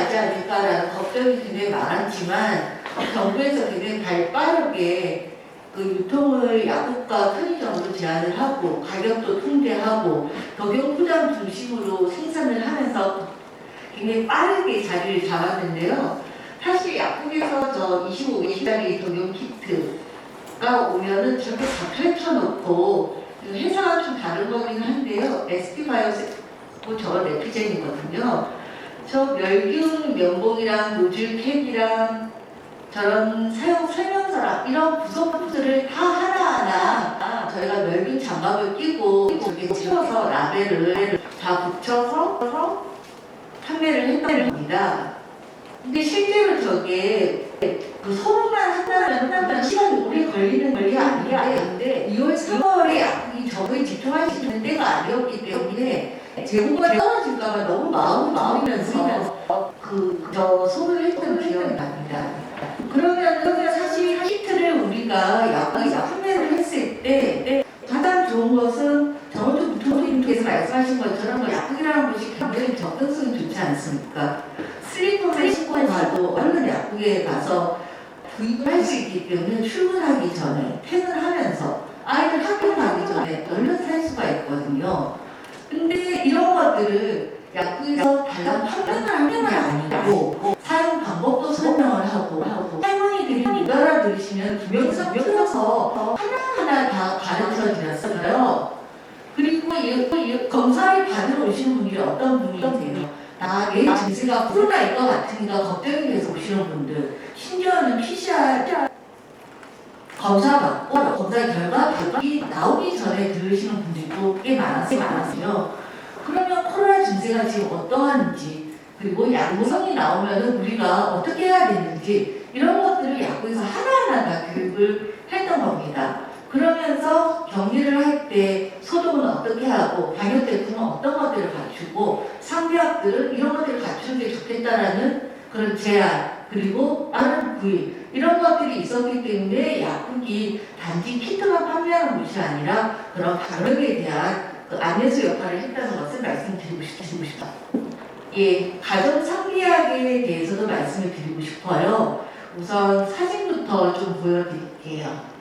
나지 않을까라는 걱정이 굉장히 많았지만 정부에서 굉장히 빠르게 그 유통을 약국과 편의점으로 제한을 하고 가격도 통제하고 독용 포장 중심으로 생산을 하면서 굉장히 빠르게 자리를 잡았는데요. 사실 약국에서 저 25개짜리 독용 키트가 오면은 저렇게 다 펼쳐놓고 회사가 좀 다른 거긴 한데요. SP바이오고 저 레피젠이거든요. 저 멸균 면봉이랑 노즐 캡이랑 저런 사용 설명서랑 이런 구성품들을 다 하나하나 저희가 멸균 장갑을 끼고 저게 채워서 라벨을 다 붙여서 판매를 했다는 겁니다. 근데 실제로 저게 그 소문만 한다면 시간이 오래 걸리는 게 아닌데 2월, 3월에 약국이 저거에 집중할 수 있는 때가 아니었기 때문에 재고가 떨어질까봐 너무 마음이면서 저 소문을 했던 기억이 납니다. 그러면 사실 키트를 우리가 약국에서 판매를 했을 때 가장 좋은 것은 저도 부통님께서 말씀하신 것처럼 약국이라는 곳이 굉장히 접근성이 좋지 않습니까? 슬리퍼를 신고 가도 얼른 약국에 가서 구입을 할 수 있기 때문에 출근하기 전에 퇴근하면서 아이들 학교 가기 전에 얼른 살 수가 있거든요. 근데 이런 것들을 약국에서 달랑 판매를 하는 게 아니고 사용 방법도 설명을 하고 할머니들이 못 알아들으시면 동영상 틀어서 하나하나 다 가르쳐 드렸어요. 그리고 검사를 받으러 오시는 분들이 어떤 분이세요? 내 증세가 코로나일 것 같으니까 걱정이 돼서 오시는 분들, 심지어는 PCR 검사 받고 검사 결과가 나오기 전에 들으시는 분들도 꽤 많았어요. 그러면 코로나 증세가 지금 어떠한지, 그리고 약물성이 나오면 우리가 어떻게 해야 되는지 이런 것들을 약국에서 하나하나 다 교육을 했던 겁니다. 그러면서 격리를 할 때 소독은 어떻게 하고 방역대책은 어떤 것들을 갖추고 상비약들은 이런 것들을 갖추는 게 좋겠다라는 그런 제안, 그리고 빠른 구입 이런 것들이 있었기 때문에 약국이 단지 키트만 판매하는 곳이 아니라 그런 방역에 대한 그 안내소 역할을 했다는 것을 말씀드리고 싶습니다. 예, 가정 상비약에 대해서도 말씀을 드리고 싶어요. 우선 사진부터 좀 보여드릴게요.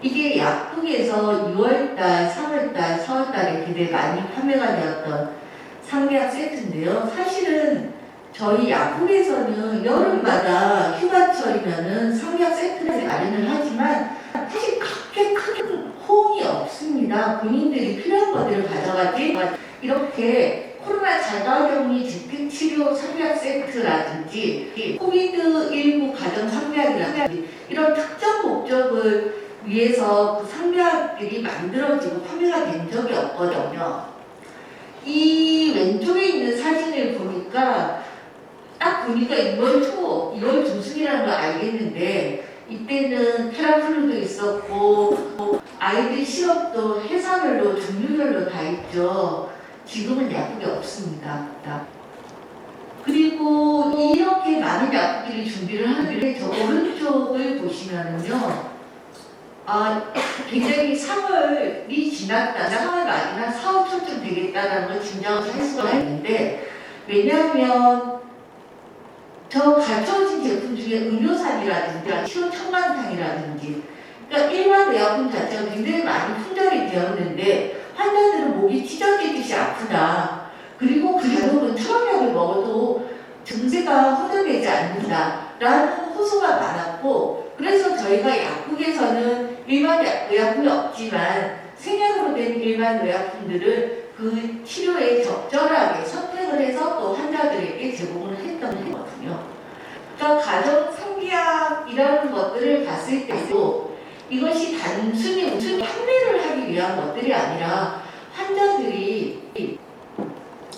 이게 약국에서 6월달, 3월달, 4월달에 굉장히 많이 판매가 되었던 상비약 세트인데요. 사실은 저희 약국에서는 여름마다 휴가철이면은 상비약 세트를 마련을 하지만 사실 그렇게 큰 호응이 없습니다. 본인들이 필요한 것들을 가져가지 이렇게 코로나 자가격리 집행치료 상비약 세트라든지 코비드19 가정 상비약이라든지 이런 특정 목적을 위해서 그 상비약들이 만들어지고 판매가 된 적이 없거든요. 이 왼쪽에 있는 사진을 보니까 딱 보니까 2월 초, 2월 중순이라는 걸 알겠는데 이때는 테라플루도 있었고 아이들 시럽도 회사별로 종류별로 다 있죠. 지금은 약국이 없습니다. 그리고 이렇게 많은 약국들이 준비를 하는데 저 오른쪽을 보시면은요. 굉장히 3월이 지났다, 4월 말이나 4월 초쯤 되겠다라는 걸 짐작을 할 수가 있는데 왜냐하면 저 갖춰진 제품 중에 음료산이라든지 시원청간탕이라든지 그러니까 일반 의약품 자체가 굉장히 많이 품절이 되었는데 환자들은 목이 찢어지듯이 아프다. 그리고 그 가격은 처방약을 먹어도 증세가 호전되지 않는다 라는 호소가 많았고 그래서 저희가 약국에서는 일반 의약품이 없지만 생약으로 된 일반 의약품들을 그 치료에 적절하게 선택을 해서 또 환자들에게 제공을 했던 거거든요. 그러니까 가정 상비약이라는 것들을 봤을 때도 이것이 단순히 판매를 하기 위한 것들이 아니라 환자들이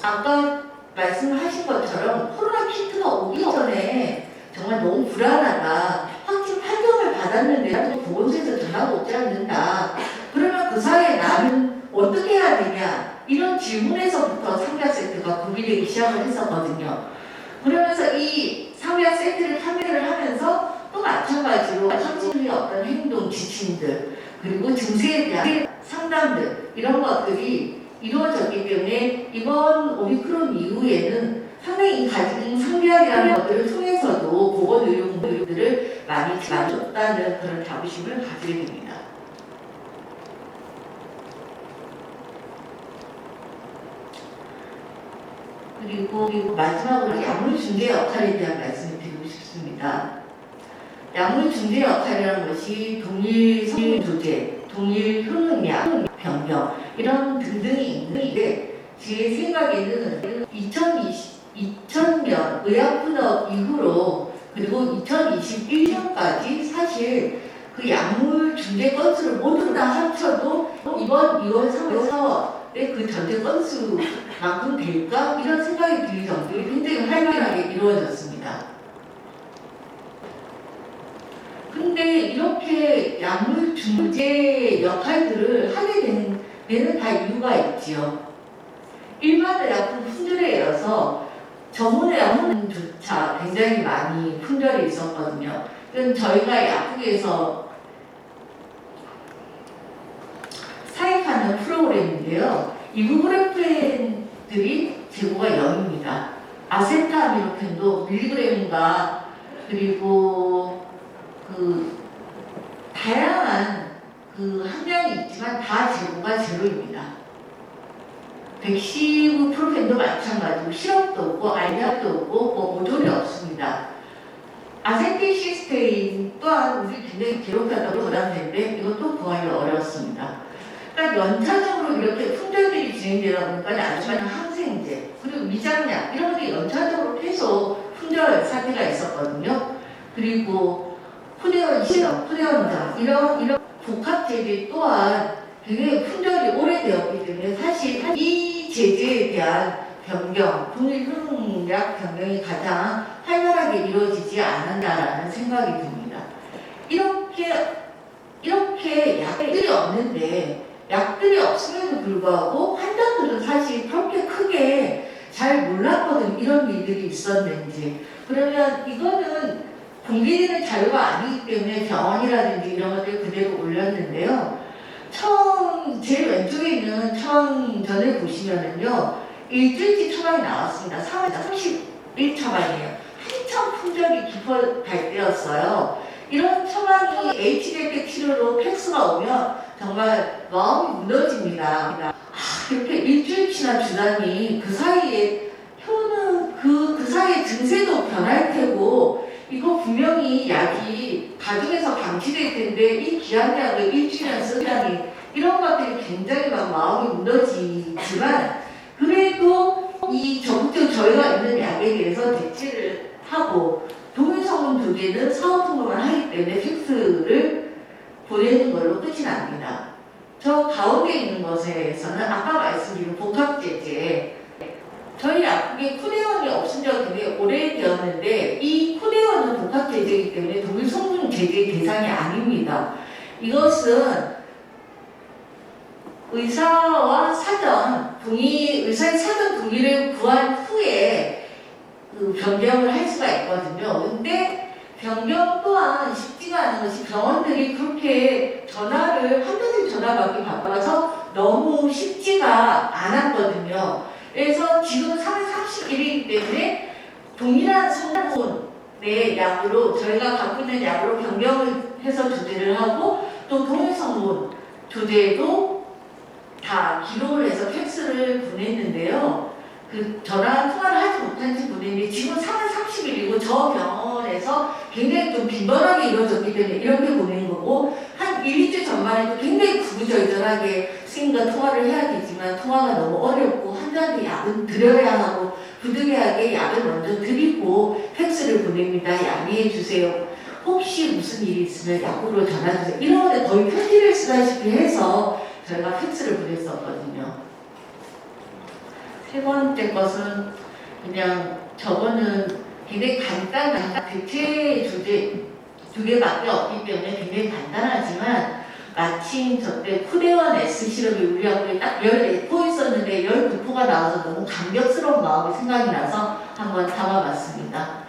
아까 말씀하신 것처럼 코로나 키트가 오기 전에 정말 너무 불안하다. 확진 판정을 받았는데도 보건소에서 전화가 오지 않는다. 그러면 그 사이에 나는 어떻게 해야 되냐? 이런 질문에서부터 상비약 세트가 구비되기 시작을 했었거든요. 그러면서 이 상비약 세트를 판매를 하면서 또 마찬가지로 확진의 어떤 행동 지침들 그리고 증세에 대한 상담들 이런 것들이 이루어졌기 때문에 이번 오미크론 이후에는 상당히 가진 상비약이라는 것들을 통해서도 보건의료 공부들을 많이 줬다는 그런 자부심을 가지게 됩니다. 그리고 마지막으로 약물 중재 역할에 대한 말씀을 드리고 싶습니다. 약물 중재 역할이라는 것이 동일 성분 조제, 동일 효능약, 변경 이런 등등이 있는데 제 생각에는 2000년 의약분업 이후로 그리고 2021년까지 사실 그 약물 중재 건수를 모두 다 합쳐도 이번 2월, 3월, 4월에 그 전체 건수만큼 될까? 이런 생각이 들 정도로 굉장히 활발하게 이루어졌습니다. 근데 이렇게 약물 중재 역할들을 하게 되는 데는 다 이유가 있지요. 일반 의약품 품절에 이어서 전문 의약품조차 굉장히 많이 품절이 있었거든요. 그럼 저희가 약국에서 사입하는 프로그램인데요. 이부브로펜들이 재고가 0입니다. 아세트아미노펜도 밀리그램인가 그리고 그 다양한 그 함량이 있지만 다 재고가 제로입니다. 백시브 프로펜도 마찬가지고 시럽도 없고 알약도 없고 뭐 모조리 없습니다. 아세틸시스테인 또한 우리 굉장히 괴롭다고 전하는데 이것도 구하기 어렵습니다. 그러니까 연차적으로 이렇게 품절들이 진행되다 보니까 아주 많은 항생제 그리고 위장약 이런 것들이 연차적으로 계속 품절 사태가 있었거든요. 그리고 후대원 시럽, 후대원장 이런 복합제제 또한 굉장히 품절이 오래되었기 때문에 사실 이 제재에 대한 변경, 동일 효능약 변경이 가장 활발하게 이루어지지 않는다라는 생각이 듭니다. 이렇게 약들이 없는데 약들이 없음에도 불구하고 환자들은 사실 그렇게 크게 잘 몰랐거든 이런 일들이 있었는지. 그러면 이거는 공개되는 자료가 아니기 때문에 병원이라든지 이런 것들 그대로 올렸는데요. 제일 왼쪽에 있는 처음전을 보시면은요, 일주일치 처방이 나왔습니다. 3월 30일 처방이에요. 한참 품절이 깊어갈 때였어요. 이런 처방이 HDL 치료로 팩스가 오면 정말 마음이 무너집니다. 이렇게 일주일치나 주다니 그 사이에 그 사이에 증세도 변할 테고 이거 분명히 약이 가정에서 방치될 텐데 이 귀한 약을 일주일이나 쓰다니 이런 것들이 굉장히 막 마음이 무너지지만 그래도 이 적극적으로 저희가 있는 약에 대해서 대체를 하고 동일성분 조제는 사업 통보만 하기 때문에 팩스를 보내는 걸로 끝이 납니다. 저 가운데 있는 것에서는 아까 말씀드린 복합제제 저희 약국에 쿠데온이 없은 지가 굉장히 오래되었는데 이 쿠데온은 복합제제이기 때문에 동일성분 제제 대상이 아닙니다. 이것은 의사의 사전 동의를 구한 후에 그 변경을 할 수가 있거든요. 근데 변경 또한 쉽지가 않은 것이 병원들이 그렇게 환자들 전화 받기 바빠서 너무 쉽지가 않았거든요. 그래서 지금 3월 31일이기 때문에 동일한 성분의 약으로 저희가 갖고 있는 약으로 변경을 해서 조제를 하고 또 동일성분 조제도 다 기록을 해서 팩스를 보냈는데요. 그 전화 통화를 하지 못한지 보냈는데 지금 3월 30일이고 저 병원에서 굉장히 좀 빈번하게 이루어졌기 때문에 이렇게 보낸 거고 한 1, 2주 전만 해도 굉장히 구구절절하게 선생님과 통화를 해야 되지만 통화가 너무 어렵고 환자한테 약은 드려야 하고 부득이하게 약을 먼저 드리고 팩스를 보냅니다. 양해해 주세요. 혹시 무슨 일이 있으면 약국으로 전화 주세요. 이런 건데 거의 편지를 쓰다시피 해서 저희가 팩스를 보냈었거든요. 세 번째 것은 그냥 저거는 굉장히 간단한 대체 조제 2개밖에 없기 때문에 굉장히 간단하지만 마침 저때 쿠데원 S 시럽이 우리 학교에 딱 14포 있었는데 12포가 나와서 너무 감격스러운 마음이 생각이 나서 한번 담아봤습니다.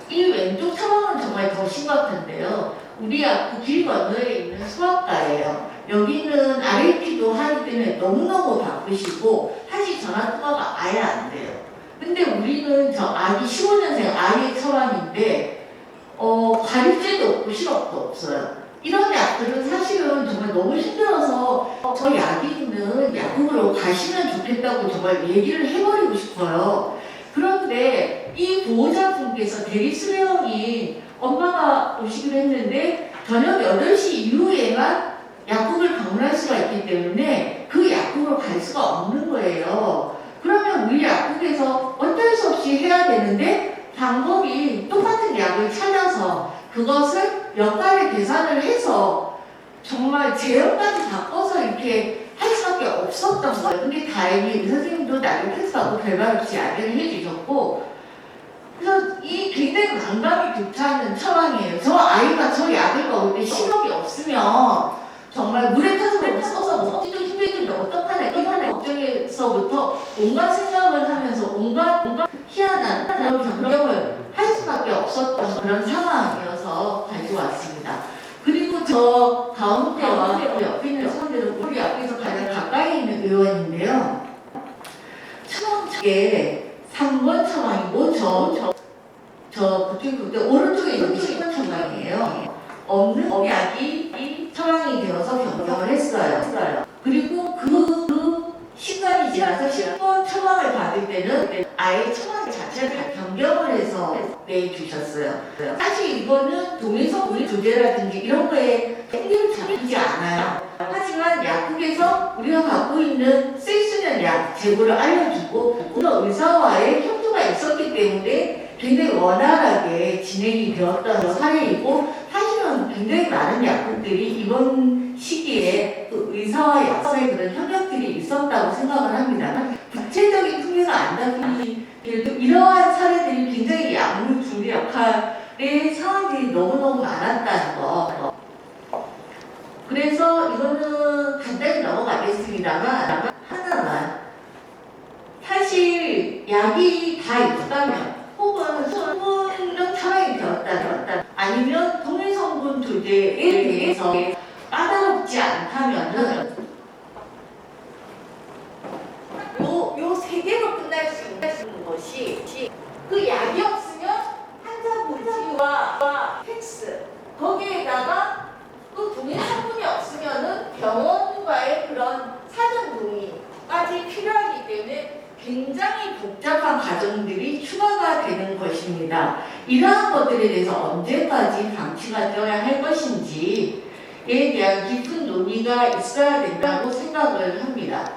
이 왼쪽 처방은 정말 더 심각한데요. 우리 학교 길 건너에 있는 소아과예요. 여기는 RAP도 하기 때문에 너무너무 바쁘시고 사실 전화 통화가 아예 안 돼요. 근데 우리는 저 아기 15년생 아기 처방인데 과립제도 없고 시럽도 없어요. 이런 약들은 사실은 정말 너무 힘들어서 저 약이 있는 약국으로 가시면 좋겠다고 정말 얘기를 해버리고 싶어요. 그런데 이 보호자분께서 대리수령인 엄마가 오시기로 했는데 저녁 8시 이후에만 약국을 방문할 수가 있기 때문에 그 약국으로 갈 수가 없는 거예요. 그러면 우리 약국에서 어쩔 수 없이 해야 되는데 방법이 똑같은 약을 찾아서 그것을 몇 달에 계산을 해서 정말 제형까지 바꿔서 이렇게 할 수밖에 없었던 거예요. 근데 다행히 의사 선생님도 나를 패스하고 별말 없이 안내를 해주셨고, 그래서 이 굉장히 난감이 교차하는 상황이에요. 저 아이가 저 약을 먹을 때 시력이 없으면 정말 물에 타서 써서 먹기도 힘들는데 어떡하나 이런 걱정에서부터 온갖 생각을 하면서 온갖 희한한 그런 변경을 할 수밖에 없었던 그런 상황이어서 가져왔습니다. 그리고 저 가운데와 옆에 있는 사람들은 우리 앞에서 가장 가까이 있는 의원인데요. 처음에 3번 처방이고 그쪽에 오른쪽에 있는 10번 처방이에요. 없는 약이 처방이 되어서 변경을 했어요. 그리고 그 시간이 지나서 10번 처방을 받을 때는 아예 처방 자체를 다 변경을 해서 내주셨어요. 사실 이거는 동의성분 조제라든지 이런 거에 통계를 잡히지 않아요. 하지만 약국에서 우리가 갖고 있는 쓸 수 있는 약 재고를 알려주고 그런 의사와의 협조가 있었기 때문에 굉장히 원활하게 진행이 되었던 사례이고, 사실은 굉장히 많은 약국들이 이번 시기에 그 의사와 약사의 그런 협력들이 있었다고 생각을 합니다. 구체적인 통계가 안 나오니 이러한 사례들이 굉장히 약물 준비 역할의 상황들이 너무너무 많았다는 거. 그래서 이거는 간단히 넘어가겠습니다만 하나만, 사실 약이 다 있다면 혹은 성분은 처방이 되었다 아니면 동일성분 조제에 대해서 까다롭지 않다면은 요 세 개로 끝날 수 있는 것이, 그 약이 없으면 환자 보지와 팩스, 거기에다가 또 동일 성분이 없으면은 병원과의 그런 사전 동의까지 필요하기 때문에 굉장히 복잡한 과정들이 추가가 되는 것입니다. 이러한 것들에 대해서 언제까지 방치가 되어야 할 것인지에 대한 깊은 논의가 있어야 된다고 생각을 합니다.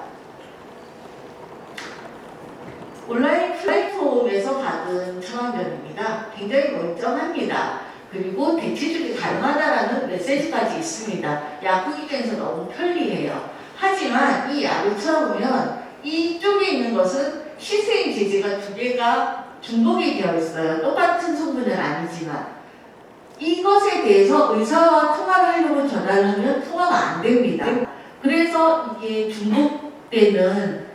온라인 플랫폼에서 받은 처방전입니다. 굉장히 멀쩡합니다. 그리고 대체적이 가능하다라는 메시지까지 있습니다. 약국 입장에서 너무 편리해요. 하지만 이 약을 쳐보면 이쪽에 있는 것은 시스템 제제가 2개가 중복이 되어 있어요. 똑같은 성분은 아니지만 이것에 대해서 의사와 통화를 하려고 전화를 하면 통화가 안 됩니다. 그래서 이게 중복되는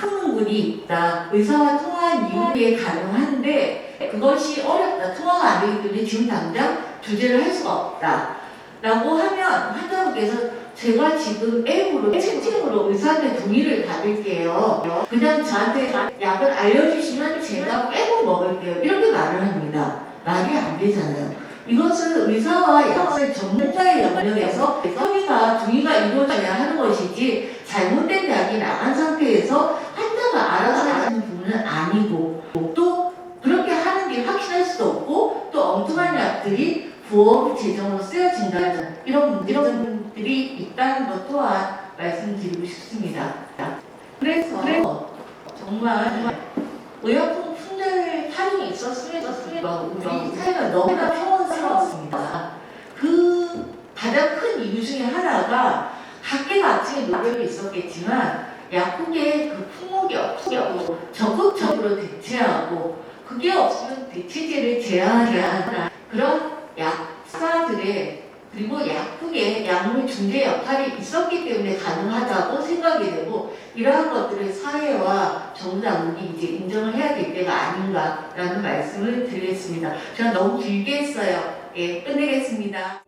효능군이 있다. 의사와 통화한 이후에 가능한데 그것이 어렵다. 통화가 안 되기 때문에 지금 당장 조제를 할 수가 없다. 라고 하면 환자분께서 제가 지금 앱으로 채팅으로 의사한테 동의를 받을게요. 그냥 저한테 약을 알려주시면 제가 빼고 먹을게요. 이렇게 말을 합니다. 말이 안 되잖아요. 이것은 의사와 약사의 전문가의 영역에서 협의가 동의가 이루어져야 하는 것이지 잘못된 약이 나간 상태에서 환자가 알아서 하는 부분은 아니고, 또 그렇게 하는 게 확실할 수도 없고, 또 엉뚱한 약들이 보험 재정으로 쓰여진다는 이런 문제들이 있다는 것 또한 말씀드리고 싶습니다. 그래서 정말 의약품 품절 할인이 있었음에도 불구하고 우리 사회가 너무나 평온스러웠습니다. 그 가장 큰 이유 중에 하나가 각계각층의 노력이 있었겠지만 약국에 그 품목이 없었고 적극적으로 대체하고, 그게 없으면 대체제를 제한하는 그런 약사들의 그리고 약국의 약물 중재 역할이 있었기 때문에 가능하다고 생각이 되고, 이러한 것들을 사회와 정부 당국이 이제 인정을 해야 될 때가 아닌가라는 말씀을 드리겠습니다. 제가 너무 길게 했어요. 예, 끝내겠습니다.